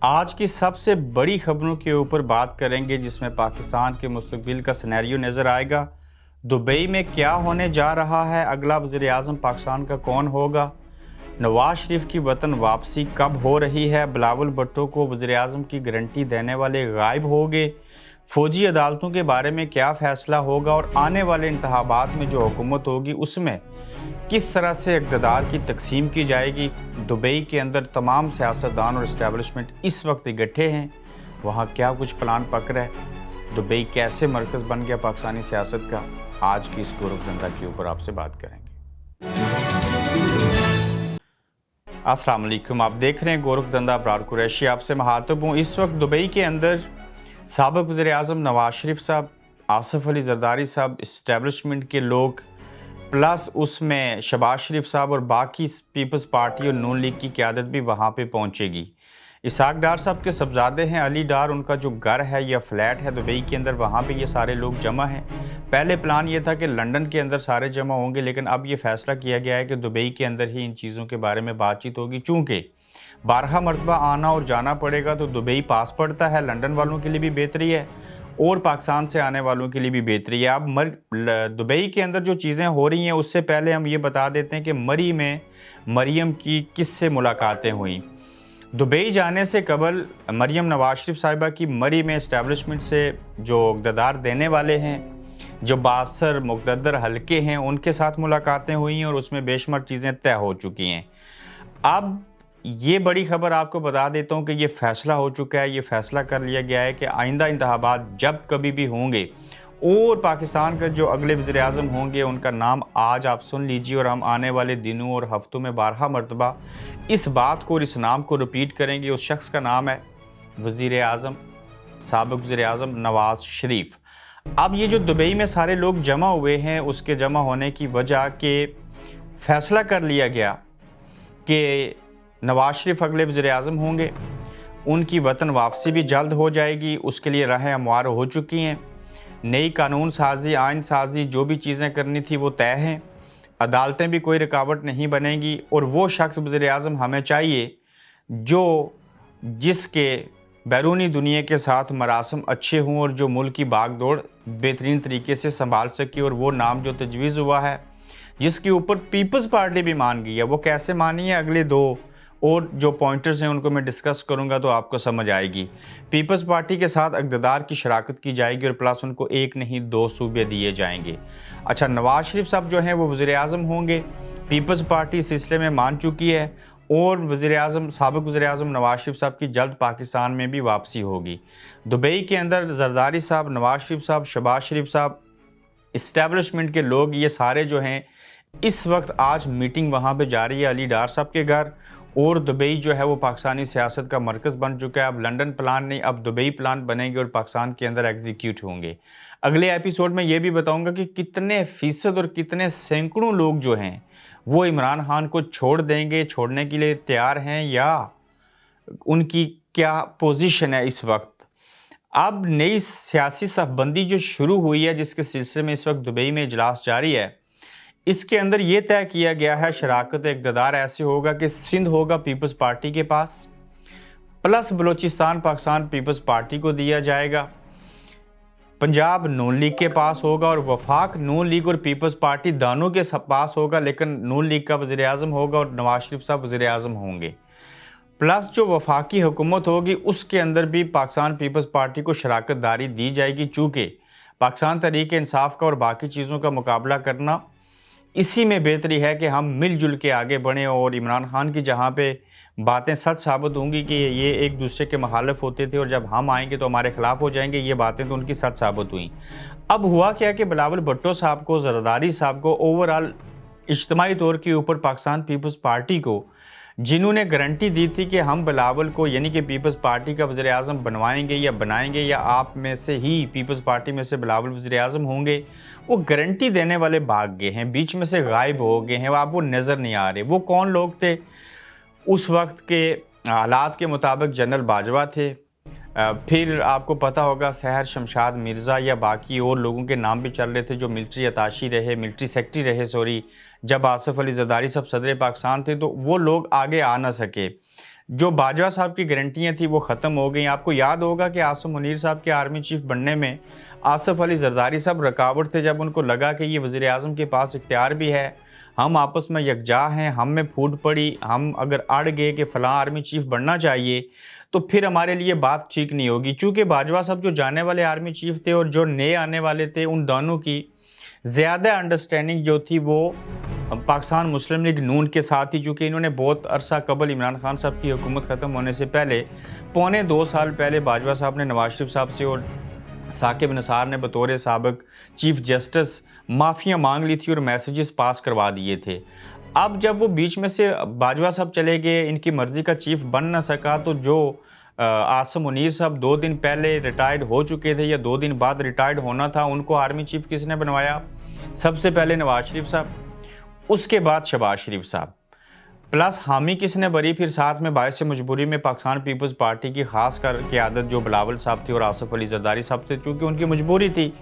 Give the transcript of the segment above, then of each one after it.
آج کی سب سے بڑی خبروں کے اوپر بات کریں گے جس میں پاکستان کے مستقبل کا سینیریو نظر آئے گا۔ دبئی میں کیا ہونے جا رہا ہے، اگلا وزیر اعظم پاکستان کا کون ہوگا، نواز شریف کی وطن واپسی کب ہو رہی ہے، بلاول بھٹو کو وزیر اعظم کی گارنٹی دینے والے غائب ہو گئے، فوجی عدالتوں کے بارے میں کیا فیصلہ ہوگا اور آنے والے انتخابات میں جو حکومت ہوگی اس میں کس طرح سے اقتدار کی تقسیم کی جائے گی۔ دبئی کے اندر تمام سیاستدان اور اسٹیبلشمنٹ اس وقت اکٹھے ہیں، وہاں کیا کچھ پلان پک رہا ہے، دبئی کیسے مرکز بن گیا پاکستانی سیاست کا، آج کی اس گورکھ دھندا کے اوپر آپ سے بات کریں گے۔ السلام علیکم، آپ دیکھ رہے ہیں گورکھ دھندا، ابرار قریشی آپ سے مخاطب ہوں۔ اس وقت دبئی کے اندر سابق وزیر اعظم نواز شریف صاحب، آصف علی زرداری صاحب، اسٹیبلشمنٹ کے لوگ، پلس اس میں شہباز شریف صاحب اور باقی پیپلز پارٹی اور نون لیگ کی قیادت بھی وہاں پہ پہنچے گی۔ اسحاق ڈار صاحب کے صاحبزادے ہیں علی ڈار، ان کا جو گھر ہے یا فلیٹ ہے دبئی کے اندر، وہاں پہ یہ سارے لوگ جمع ہیں۔ پہلے پلان یہ تھا کہ لنڈن کے اندر سارے جمع ہوں گے، لیکن اب یہ فیصلہ کیا گیا ہے کہ دبئی کے اندر ہی ان چیزوں کے بارے میں بات چیت ہوگی، چونکہ بارہا مرتبہ آنا اور جانا پڑے گا تو دبئی پاس پڑتا ہے، لنڈن والوں کے لیے بھی بہتری ہے اور پاکستان سے آنے والوں کے لیے بھی بہتری ہے۔ اب دبئی کے اندر جو چیزیں ہو رہی ہیں اس سے پہلے ہم یہ بتا دیتے ہیں کہ مری میں مریم کی کس سے ملاقاتیں ہوئیں۔ دبئی جانے سے قبل مریم نواز شریف صاحبہ کی مری میں اسٹیبلشمنٹ سے جو اقتدار دینے والے ہیں، جو باثر مقتدر حلقے ہیں، ان کے ساتھ ملاقاتیں ہوئی ہیں اور اس میں بے شمار چیزیں طے ہو چکی ہیں۔ اب یہ بڑی خبر آپ کو بتا دیتا ہوں کہ یہ فیصلہ ہو چکا ہے، یہ فیصلہ کر لیا گیا ہے کہ آئندہ انتخابات جب کبھی بھی ہوں گے اور پاکستان کا جو اگلے وزیر اعظم ہوں گے ان کا نام آج آپ سن لیجیے، اور ہم آنے والے دنوں اور ہفتوں میں بارہا مرتبہ اس بات کو اور اس نام کو ریپیٹ کریں گے۔ اس شخص کا نام ہے وزیر اعظم، سابق وزیر اعظم نواز شریف۔ اب یہ جو دبئی میں سارے لوگ جمع ہوئے ہیں، اس کے جمع ہونے کی وجہ کہ فیصلہ کر لیا گیا کہ نواز شریف اگلے وزیر اعظم ہوں گے، ان کی وطن واپسی بھی جلد ہو جائے گی، اس کے لیے راہیں ہموار ہو چکی ہیں، نئی قانون سازی، آئین سازی، جو بھی چیزیں کرنی تھی وہ طے ہیں، عدالتیں بھی کوئی رکاوٹ نہیں بنیں گی، اور وہ شخص وزیر اعظم ہمیں چاہیے جس کے بیرونی دنیا کے ساتھ مراسم اچھے ہوں اور جو ملک کی باغ دوڑ بہترین طریقے سے سنبھال سکے، اور وہ نام جو تجویز ہوا ہے جس کے اوپر پیپلز پارٹی بھی مان گئی ہے، وہ کیسے مانی ہے اگلے دو اور جو پوائنٹرز ہیں ان کو میں ڈسکس کروں گا تو آپ کو سمجھ آئے گی۔ پیپلز پارٹی کے ساتھ اقتدار کی شراکت کی جائے گی اور پلس ان کو ایک نہیں دو صوبے دیے جائیں گے۔ اچھا، نواز شریف صاحب جو ہیں وہ وزیر اعظم ہوں گے، پیپلز پارٹی اس سلسلے میں مان چکی ہے، اور سابق وزیر اعظم نواز شریف صاحب کی جلد پاکستان میں بھی واپسی ہوگی۔ دبئی کے اندر زرداری صاحب، نواز شریف صاحب، شہباز شریف صاحب، اسٹیبلشمنٹ کے لوگ، یہ سارے جو ہیں اس وقت آج میٹنگ وہاں پہ جاری ہے علی ڈار صاحب کے گھر، اور دبئی جو ہے وہ پاکستانی سیاست کا مرکز بن چکا ہے۔ اب لنڈن پلان نہیں، اب دبئی پلان بنے گے اور پاکستان کے اندر ایگزیکیوٹ ہوں گے۔ اگلے ایپیسوڈ میں یہ بھی بتاؤں گا کہ کتنے فیصد اور کتنے سینکڑوں لوگ جو ہیں وہ عمران خان کو چھوڑ دیں گے، چھوڑنے کے لیے تیار ہیں، یا ان کی کیا پوزیشن ہے اس وقت۔ اب نئی سیاسی صف بندی جو شروع ہوئی ہے، جس کے سلسلے میں اس وقت دبئی میں اجلاس جاری ہے، اس کے اندر یہ طے کیا گیا ہے شراکت اقتدار ایسے ہوگا کہ سندھ ہوگا پیپلز پارٹی کے پاس، plus Balochistan Pakistan Peoples Party کو دیا جائے گا، پنجاب نون لیگ کے پاس ہوگا، اور وفاق نون لیگ اور پیپلز پارٹی دونوں کے پاس ہوگا، لیکن نون لیگ کا وزیر اعظم ہوگا اور نواز شریف صاحب وزیر اعظم ہوں گے۔ پلس جو وفاقی حکومت ہوگی اس کے اندر بھی پاکستان پیپلز پارٹی کو شراکت داری دی جائے گی، چونکہ پاکستان تحریک انصاف کا اور باقی چیزوں کا مقابلہ کرنا اسی میں بہتری ہے کہ ہم مل جل کے آگے بڑھیں، اور عمران خان کی جہاں پہ باتیں سچ ثابت ہوں گی کہ یہ ایک دوسرے کے مخالف ہوتے تھے اور جب ہم آئیں گے تو ہمارے خلاف ہو جائیں گے، یہ باتیں تو ان کی سچ ثابت ہوئیں۔ اب ہوا کیا کہ بلاول بھٹو صاحب کو، زرداری صاحب کو، اوورآل اجتماعی طور کے اوپر پاکستان پیپلز پارٹی کو، جنہوں نے گارنٹی دی تھی کہ ہم بلاول کو یعنی کہ پیپلز پارٹی کا وزیر اعظم بنوائیں گے یا بنائیں گے، یا آپ میں سے ہی پیپلز پارٹی میں سے بلاول وزیر اعظم ہوں گے، وہ گارنٹی دینے والے بھاگ گئے ہیں، بیچ میں سے غائب ہو گئے ہیں، آپ وہ نظر نہیں آ رہے۔ وہ کون لوگ تھے؟ اس وقت کے حالات کے مطابق جنرل باجوہ تھے، پھر آپ کو پتہ ہوگا سحر شمشاد مرزا یا باقی اور لوگوں کے نام بھی چل رہے تھے جو ملٹری اتاشی رہے، ملٹری سیکٹری رہے، جب آصف علی زرداری صاحب صدر پاکستان تھے تو وہ لوگ آگے آ نہ سکے۔ जो बाजवा साहब की गारंटियाँ थी वो ख़त्म हो गई। आपको याद होगा कि आसिम मुनीर साहब के आर्मी चीफ बनने में आसिफ अली जरदारी साहब रुकावट थे। जब उनको लगा कि ये वज़ीर आज़म के पास इख्तियार भी है, हम आपस में यकजा हैं, हम में फूट पड़ी, हम अगर अड़ गए कि फ़लाँ आर्मी चीफ बनना चाहिए तो फिर हमारे लिए बात ठीक नहीं होगी। चूँकि बाजवा साहब जो जाने वाले आर्मी चीफ थे और जो नए आने वाले थे, उन दोनों की ज़्यादा अंडरस्टैंडिंग जो थी वो पाकिस्तान मुस्लिम लीग नून के साथ ही, चूँकि इन्होंने बहुत अरसा कबल इमरान खान साहब की हुकूमत ख़त्म होने से पहले पौने 2 साल पहले बाजवा साहब ने नवाज शरीफ साहब से और साकिब निसार ने बतौर साबिक चीफ जस्टिस माफ़ियाँ मांग ली थी और मैसेजेस पास करवा दिए थे। अब जब वो बीच में से बाजवा साहब चले गए, इनकी मर्ज़ी का चीफ बन ना सका, तो जो आसिम मुनीर साहब 2 दिन पहले रिटायर्ड हो चुके थे या 2 दिन बाद रिटायर्ड होना था, उनको आर्मी चीफ किसने बनवाया? सबसे पहले नवाज शरीफ साहब, उसके बाद शहबाज शरीफ साहब, प्लस हामी किसने भरी? फिर साथ में बायस मजबूरी में पाकिस्तान पीपल्स पार्टी की खास कर क़यादत जो बिलावल साहब थी और आसिफ अली जरदारी साहब थे, क्योंकि उनकी मजबूरी थी।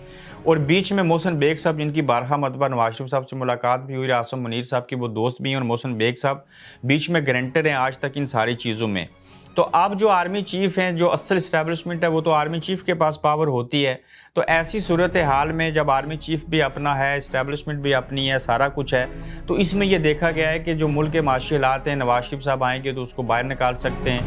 और बीच में मोहसिन बेग साहब, जिनकी बारहा मरतबा नवाज शरीफ साहब से मुलाकात भी हुई, आसिम मुनीर साहब की वो दोस्त भी हैं, और मोहसिन बेग साहब बीच में गारंटर हैं आज तक इन सारी चीज़ों में। तो अब जो आर्मी चीफ़ हैं, जो असल इस्टेब्लिशमेंट है, वो तो आर्मी चीफ़ के पास पावर होती है। तो ऐसी सूरत हाल में जब आर्मी चीफ़ भी अपना है, इस्टेब्लिशमेंट भी अपनी है, सारा कुछ है, तो इसमें यह देखा गया है कि जो मुल्क के माशी हालात हैं, नवाज शरीफ साहब आएंगे तो उसको बाहर निकाल सकते हैं।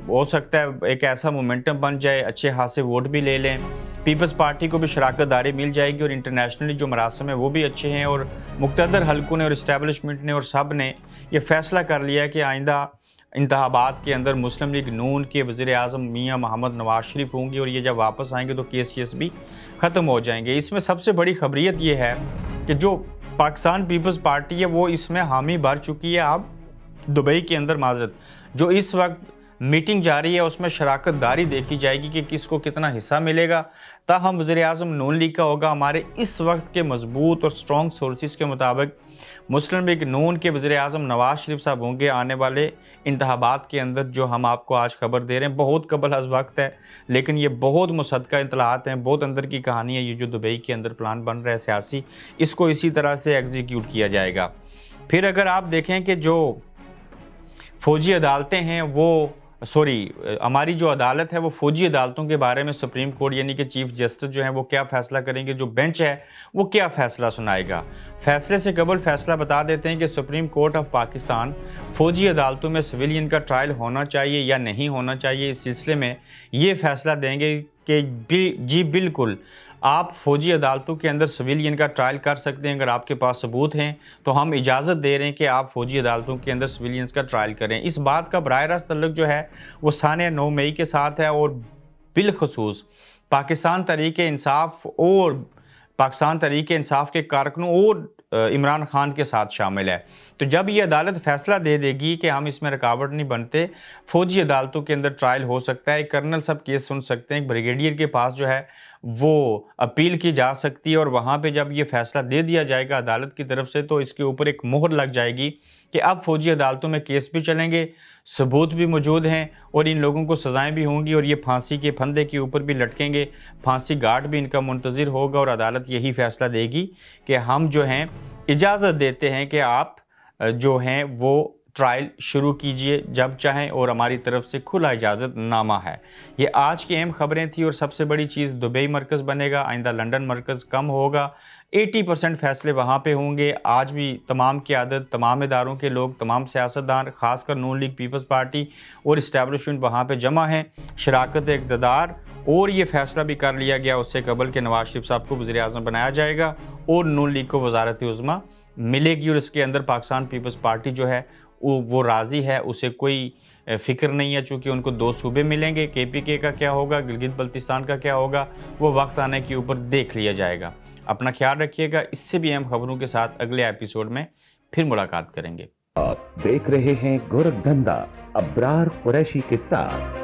हो सकता है एक ऐसा मोमेंटम बन जाए, अच्छे खासे वोट भी ले लें, पीपल्स पार्टी को भी शराकत दारी मिल जाएगी, और इंटरनेशनली जो मरासम है वो भी अच्छे हैं। और मुक़्तदर हलकों ने और इस्टेब्लिशमेंट ने और सब ने यह फ़ैसला कर लिया कि आइंदा इंतखाबात के अंदर मुस्लिम लीग नून के वज़ीर आज़म मियाँ मोहम्मद नवाज शरीफ होंगे, और ये जब वापस आएंगे तो केस भी ख़त्म हो जाएंगे। इसमें सबसे बड़ी खबरियत ये है कि जो पाकिस्तान पीपल्स पार्टी है वो इसमें हामी भर चुकी है। अब दुबई के अंदर माजरत जो इस वक्त मीटिंग जारी है, उसमें शराकत दारी देखी जाएगी कि किसको कितना हिस्सा मिलेगा। ताहम वज़ीर आज़म नून लीग का होगा। हमारे इस वक्त के मजबूत और स्ट्रॉन्ग सोर्सेज के मुताबिक मुस्लिम लीग नून के वज़ीर आज़म नवाज शरीफ साहब होंगे आने वाले इंतखाबात के अंदर। जो हम आपको आज खबर दे रहे हैं बहुत कबल अज़ वक्त है, लेकिन ये बहुत मुसद्दक़ा इत्तलाआत हैं, बहुत अंदर की कहानी है। ये जो दुबई के अंदर प्लान बन रहा है सियासी, इसको इसी तरह से एग्जीक्यूट किया जाएगा। फिर अगर आप देखें कि जो फ़ौजी अदालतें हैं वो हमारी जो अदालत है वो फ़ौजी अदालतों के बारे में सुप्रीम कोर्ट यानी कि चीफ जस्टिस जो हैं वो क्या फ़ैसला करेंगे, जो बेंच है वो क्या फ़ैसला सुनाएगा। फ़ैसले से कबल फ़ैसला बता देते हैं कि सुप्रीम कोर्ट ऑफ पाकिस्तान फ़ौजी अदालतों में सिविलियन का ट्रायल होना चाहिए या नहीं होना चाहिए, इस सिलसिले में ये फ़ैसला देंगे कि जी बिल्कुल आप फ़ौजी अदालतों के अंदर सिविलियन का ट्रायल कर सकते हैं। अगर आपके पास सबूत हैं तो हम इजाज़त दे रहे हैं कि आप फ़ौजी अदालतों के अंदर सिविलियंस का ट्रायल करें। इस बात का बराह रास्त तल्लुक़ जो है वो साने 9 मई के साथ है, और बिलखसूस पाकिस्तान तहरीक इंसाफ के कारकुनों और इमरान खान के साथ शामिल है। तो जब ये अदालत फ़ैसला दे देगी कि हम इसमें रुकावट नहीं बनते, फ़ौजी अदालतों के अंदर ट्रायल हो सकता है, एक कर्नल सब केस सुन सकते हैं, एक ब्रिगेडियर के पास जो है वो अपील की जा सकती है, और वहाँ पे जब ये फ़ैसला दे दिया जाएगा अदालत की तरफ से तो इसके ऊपर एक मोहर लग जाएगी कि अब फ़ौजी अदालतों में केस भी चलेंगे, सबूत भी मौजूद हैं, और इन लोगों को सज़ाएँ भी होंगी, और ये फांसी के फंदे के ऊपर भी लटकेंगे, फांसी गार्ड भी इनका मुंतज़िर होगा, और अदालत यही फ़ैसला देगी कि हम जो हैं इजाज़त देते हैं कि आप जो हैं वो ट्रायल शुरू कीजिए जब चाहें, और हमारी तरफ से खुला इजाज़त नामा है। ये आज की अहम खबरें थी। और सबसे बड़ी चीज़, दुबई मरकज़ बनेगा, आइंदा लंदन मरकज़ कम होगा, 80% फ़ैसले वहाँ पे होंगे। आज भी तमाम क़यादत, तमाम इदारों के लोग, तमाम सियासतदान, ख़ासकर नून लीग पीपल्स पार्टी और इस्टेब्लिशमेंट वहाँ पे जमा हैं, शराकत इक़्तिदार। और ये फ़ैसला भी कर लिया गया उससे कबल के नवाज शरीफ साहब को वज़ीर आज़म बनाया जाएगा और नून लीग को वज़ारत उज़्मा मिलेगी, और इसके अंदर पाकिस्तान पीपल्स पार्टी जो है वो राज़ी है, उसे कोई फ़िक्र नहीं है, चूँकि उनको 2 सूबे मिलेंगे। KPK का क्या होगा, गिलगित बल्तिस्तान का क्या होगा, वो वक्त आने के ऊपर देख लिया जाएगा। अपना ख्याल रखिएगा। इससे भी अहम खबरों के साथ अगले एपिसोड में फिर मुलाकात करेंगे। आप देख रहे हैं गोरखधंधा अब्रार कुरैशी के साथ।